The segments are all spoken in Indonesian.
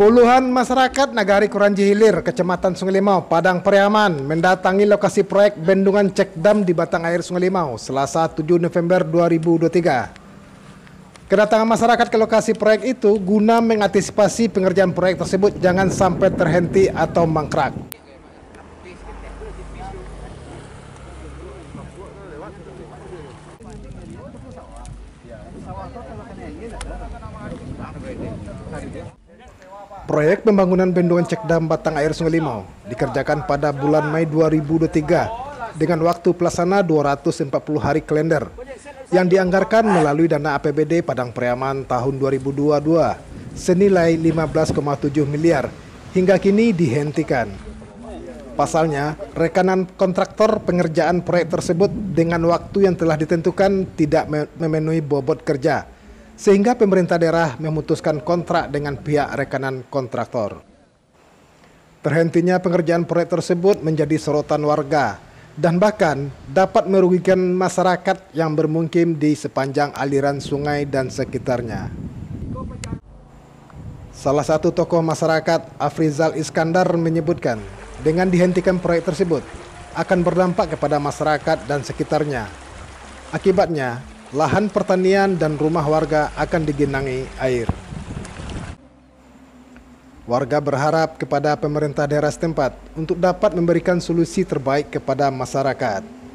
Puluhan masyarakat Nagari Kuranji Hilir, Kecamatan Sungai Limau, Padang Pariaman mendatangi lokasi proyek bendungan cek dam di batang air Sungai Limau, Selasa 7 November 2023. Kedatangan masyarakat ke lokasi proyek itu guna mengantisipasi pengerjaan proyek tersebut jangan sampai terhenti atau mangkrak. Proyek pembangunan bendungan cek dam batang air Sungai Limau dikerjakan pada bulan Mei 2023 dengan waktu pelaksana 240 hari kalender yang dianggarkan melalui dana APBD Padang Pariaman tahun 2022 senilai 15,7 miliar hingga kini dihentikan. Pasalnya, rekanan kontraktor pengerjaan proyek tersebut dengan waktu yang telah ditentukan tidak memenuhi bobot kerja, sehingga pemerintah daerah memutuskan kontrak dengan pihak rekanan kontraktor. Terhentinya pengerjaan proyek tersebut menjadi sorotan warga dan bahkan dapat merugikan masyarakat yang bermukim di sepanjang aliran sungai dan sekitarnya. Salah satu tokoh masyarakat, Afrizal Iskandar, menyebutkan dengan dihentikan proyek tersebut akan berdampak kepada masyarakat dan sekitarnya. Akibatnya, lahan pertanian dan rumah warga akan digenangi air. Warga berharap kepada pemerintah daerah setempat untuk dapat memberikan solusi terbaik kepada masyarakat.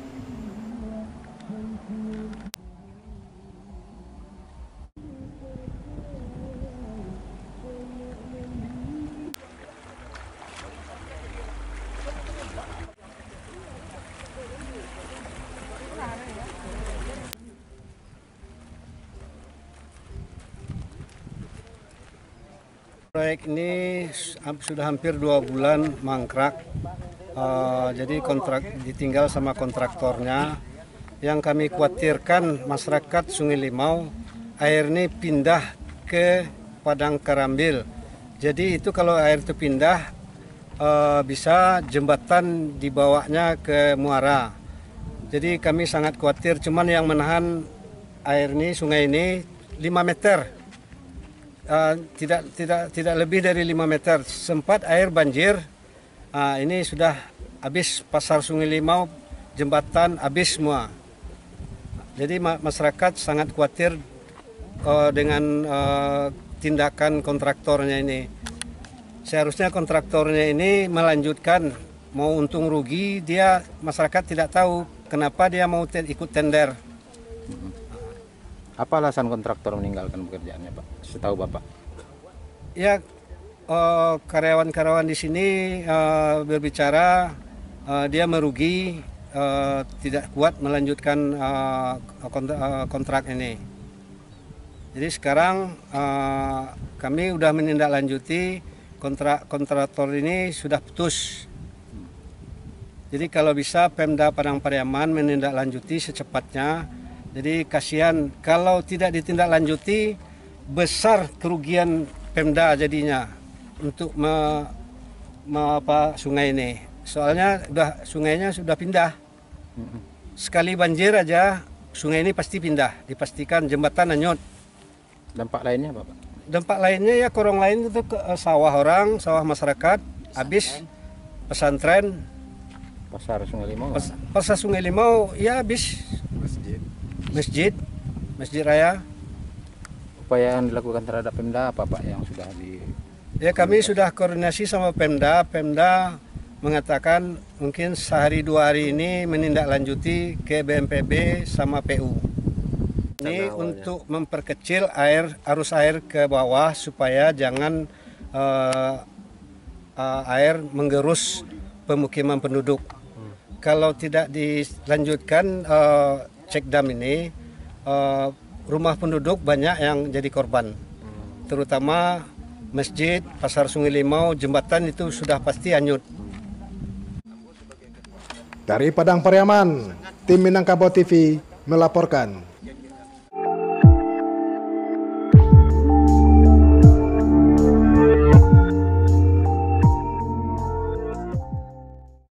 Proyek ini sudah hampir 2 bulan mangkrak, jadi kontrak ditinggal sama kontraktornya. Yang kami khawatirkan masyarakat Sungai Limau, air ini pindah ke Padang Karambil. Jadi itu kalau air itu pindah, bisa jembatan dibawanya ke muara. Jadi kami sangat khawatir, cuman yang menahan air ini, sungai ini 5 meter. Tidak lebih dari 5 meter. Sempat air banjir, ini sudah habis pasar Sungai Limau, jembatan habis semua. Jadi masyarakat sangat khawatir dengan tindakan kontraktornya ini. Seharusnya kontraktornya ini melanjutkan, mau untung rugi, dia masyarakat tidak tahu kenapa dia mau ikut tender. Apa alasan kontraktor meninggalkan pekerjaannya, Pak? Setahu Bapak? Ya, karyawan-karyawan di sini berbicara dia merugi, tidak kuat melanjutkan kontrak ini. Jadi sekarang kami sudah menindaklanjuti, kontraktor ini sudah putus. Jadi kalau bisa Pemda Padang Pariaman menindaklanjuti secepatnya. Jadi kasihan kalau tidak ditindaklanjuti, besar kerugian Pemda jadinya untuk sungai ini. Soalnya sungainya sudah pindah. Sekali banjir aja sungai ini pasti pindah, dipastikan jembatan hanyut. Dampak lainnya apa, Pak? Dampak lainnya ya korong lain itu ke sawah orang, sawah masyarakat, habis pesantren. Pasar Sungai Limau? Pasar Sungai Limau ya habis. Masjid Raya. Upaya yang dilakukan terhadap Pemda apa, Pak, yang sudah di... Ya kami sudah koordinasi sama Pemda. Pemda mengatakan mungkin sehari 2 hari ini menindaklanjuti ke BNPB sama PU. Ini untuk memperkecil arus air ke bawah supaya jangan air menggerus pemukiman penduduk. Kalau tidak dilanjutkan cek dam ini, rumah penduduk banyak yang jadi korban, terutama masjid, pasar Sungai Limau, jembatan itu sudah pasti hanyut. Dari Padang Pariaman, tim Minangkabau TV melaporkan.